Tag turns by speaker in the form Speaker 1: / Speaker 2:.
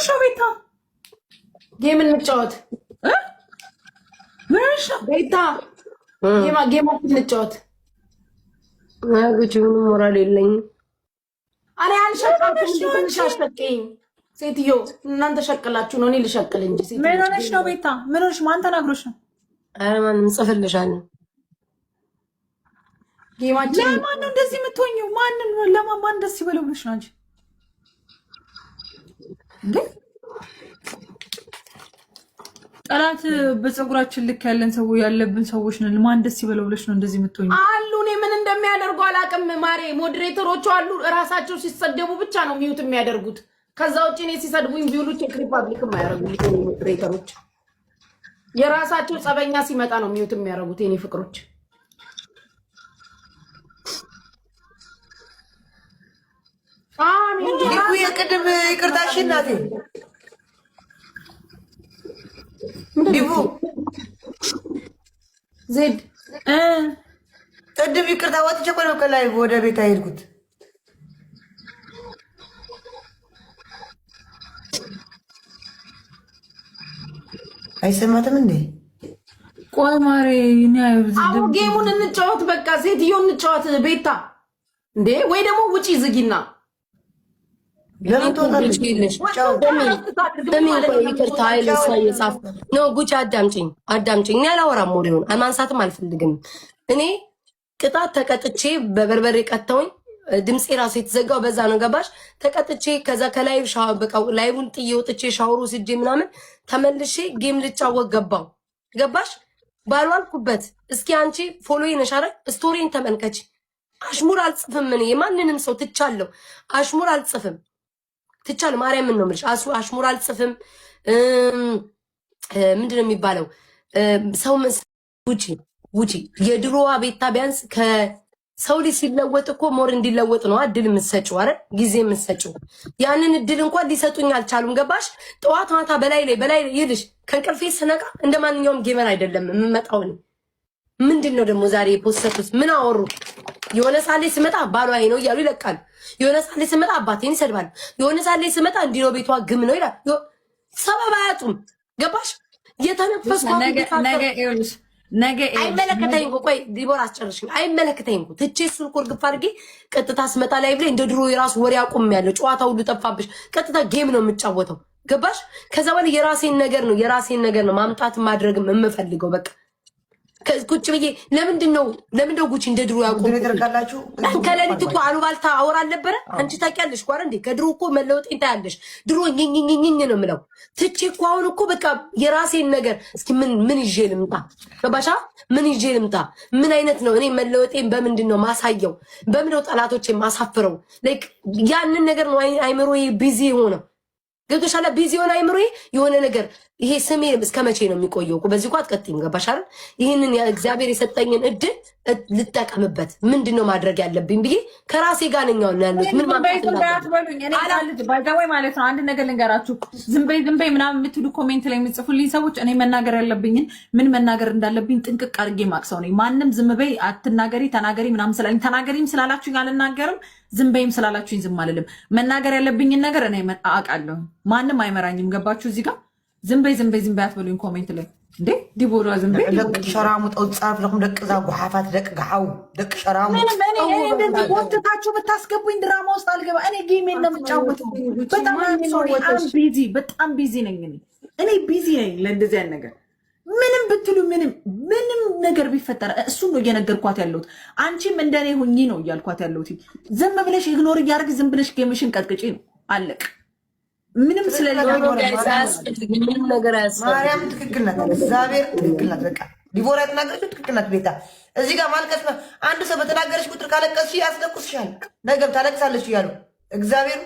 Speaker 1: ነው ቤታ?
Speaker 2: ጌም እንጫወት
Speaker 1: ምንሽ ነው
Speaker 2: ቤታ? ጌም እንጫወት።
Speaker 3: አግቹን ሞራል የለኝም።
Speaker 2: አለ አልሸቀልኩም። አሽቀኝ ሴትዮ፣ እናንተ ሸቀላችሁ ነው፣ እኔ ልሸቅል እንጂ። ሴትዮ
Speaker 1: ምን ሆነሽ ነው ቤታ? ምን ሆነሽ? ማን ተናግሮሽ ነው?
Speaker 3: ኧረ ማንም ጽፍልሻለሁ።
Speaker 2: ጌማችን
Speaker 1: ለማን ነው እንደዚህ የምትሆኚው? ለማን ደስ ይበለው ብለሽ ነው አንቺ? ጠላት በፀጉራችን ልክ ያለብን ሰዎች ነን። ማን ደስ ይበለው ብለሽ ነው እንደዚህ የምትሆኚው?
Speaker 2: አሉ እኔ ምን እንደሚያደርጉ አላውቅም። ማሬ ሞዴሬተሮቹ አሉ፣ እራሳቸው ሲሰደቡ ብቻ ነው ሚዩት የሚያደርጉት። ከዛ ውጭ እኔ ሲሰድቡኝ ቢውሉ ቼክ ሪፐብሊክ የማያደርጉልኝ ሞዴሬተሮች የራሳቸው ጸበኛ ሲመጣ ነው ሚዩት የሚያደርጉት። የኔ ፍቅሮች
Speaker 4: ዲቡ የቅድም ይቅርታሽ እናቴ ዲቡ
Speaker 2: ዜድ
Speaker 4: ቅድም ይቅርታ ወጥቼ እኮ ነው ከላይ ወደ ቤት አይልኩት። አይሰማትም እንዴ?
Speaker 1: ቆይ ማሬ
Speaker 2: አሁን ጌሙን እንጫወት። በቃ ሴትዮ እንጫወት ቤታ እንዴ፣ ወይ ደግሞ ውጪ ዝጊና
Speaker 3: ይቅርታ የጻፍ ነው። ጉቺ አዳምጪኝ። እኔ አላወራም፣ ወሬውን ማንሳትም አልፈልግም። እኔ ቅጣት ተቀጥቼ በበርበሬ ቀጥተውኝ ድምፄ ራሱ የተዘጋው በዛ ነው። ገባሽ? ተቀጥቼ ከዛ ከላይቭ በቃ ላይቡን ጥዬ ወጥቼ ሻወሩ ስጄ ምናምን ተመልሼ ጌም ልጫወት ገባው። ገባሽ? ባልዋልኩበት እስኪ አንቺ ፎሎ ነሻረ ስቶሪን ተመልከች። አሽሙር አልጽፍም። እኔ የማንንም ሰው ትቻለሁ። አሽሙር አልጽፍም። ትቻለሁ። ማርያምን ነው የምልሽ። አሽሙር አልጽፍም። ምንድነው የሚባለው? ሰው ውጪ የድሮዋ ቤታ ቢያንስ ከሰው ልጅ ሲለወጥ እኮ ሞር እንዲለወጥ ነው እድል የምትሰጪው። አረ ጊዜ የምትሰጪው ያንን እድል እንኳን ሊሰጡኝ አልቻሉም። ገባሽ? ጠዋት ማታ በላይ ይልሽ ከእንቅልፌ ስነቃ እንደ ማንኛውም ጌመር አይደለም የምመጣው። ምንድን ነው ደግሞ ዛሬ የፖስተቱት? ምን አወሩ? የሆነ ሳሌ ስመጣ ባሏ ነው እያሉ ይለቃሉ። የሆነ ሳሌ ስመጣ አባቴን ይሰድባሉ። የሆነ ሳሌ ስመጣ እንዲህ ነው ቤቷ ግም ነው ይላል። ሰበብ አያጡም። ገባሽ? የተነፈሱ ነገ አይመለከተኝም። ቆይ ዲቦራ አስጨርሽኝ። አይመለከተኝም። ትቼ እሱን እኮ እርግፍ አድርጌ ቀጥታ ስመጣ ላይ ብለ እንደ ድሮ የራሱ ወሬ አቁም ያለው ጨዋታ ሁሉ ጠፋብሽ። ቀጥታ ጌም ነው የምጫወተው። ገባሽ? ከዛ በኋላ የራሴን ነገር ነው ማምጣት ማድረግም የምፈልገው። በቃ ቁጭ ብዬ ለምንድነው ጉቺ እንደ ድሮ ያቆም? ከሌሊት እኮ አሉባልታ አወራ አልነበረ? አንቺ ታውቂያለሽ ጓር እንዴ? ከድሮ እኮ መለወጤን ታያለሽ። ድሮ ኝኝኝኝ ነው የምለው። ትቼ እኮ አሁን እኮ በቃ የራሴን ነገር እስኪ ምን ይዤ ልምጣ? ገባሻ? ምን ይዤ ልምጣ? ምን አይነት ነው እኔ መለወጤን በምንድን ነው ማሳየው? በምንድነው ጠላቶቼን ማሳፍረው? ላይክ ያንን ነገር ነው አይምሮዬ ቢዚ ሆነው ገብቶሻል? ቢዚ ሆነ አይምሮዬ የሆነ ነገር ይሄ ስሜ እስከ መቼ ነው የሚቆየው? በዚህ እኮ አትቀጥይም። ገባሽ አይደል? ይህንን እግዚአብሔር የሰጠኝን እድል ልጠቀምበት። ምንድነው ማድረግ ያለብኝ ብዬ ከራሴ ጋር ነኝ ያሉት። ምን ማለት ነው?
Speaker 1: ባይዛወይ ማለት ነው። አንድ ነገር ልንገራችሁ። ዝም በይ ምናምን የምትሉ ኮሜንት ላይ የምጽፉልኝ ሰዎች እኔ መናገር ያለብኝን ምን መናገር እንዳለብኝ ጥንቅቅ አድርጌ ማቅሰው ነኝ። ማንም ዝም በይ አትናገሪ፣ ተናገሪ ምናምን ስላለኝ ተናገሪም ስላላችሁኝ አልናገርም። ዝም በይም ስላላችሁኝ ዝም አልልም። መናገር ያለብኝን ነገር እኔ አውቃለሁ። ማንም አይመራኝም። ገባችሁ? እዚህ ጋር ዝም በይ አትበሉኝ ኮሜንት ላይ እንዴ። ዲቦራ ዝም በይ
Speaker 4: ደቅ ሸራሙ ጻፍ ለኩም ደቅ ዛ ጉሓፋት ደቅ ጋሓው ደቅ ሸራሙ
Speaker 1: እንደዚህ ወጥታችሁ ብታስገቡኝ ድራማ ውስጥ አልገባ። እኔ ጌሜን ነው የምጫወተው። በጣም ቢዚ ነኝ እኔ ቢዚ ነኝ ለእንደዚህ አይነት ነገር። ምንም ብትሉ ምንም ነገር ቢፈጠር እሱን ነው እየነገርኳት ያለሁት። አንቺም እንደኔ ሁኚ ነው እያልኳት ያለሁት። ዝም ብለሽ ኢግኖር እያደረግ ዝም ብለሽ ጌምሽን ቀጥቅጪ ነው አለቅ። ምንም ስለሌላ
Speaker 3: ምንም ነገር
Speaker 4: ማርያም ትክክል ናት። እግዚአብሔር ትክክል ናት። በቃ ዲቦራ የተናገረችው ትክክል ናት። ቤታ እዚህ ጋር ማልቀስ ነው። አንድ ሰው በተናገረች ቁጥር ካለቀስሽ ያስለቅስሻል፣ ነገም ታለቅሳለች እያሉ እግዚአብሔር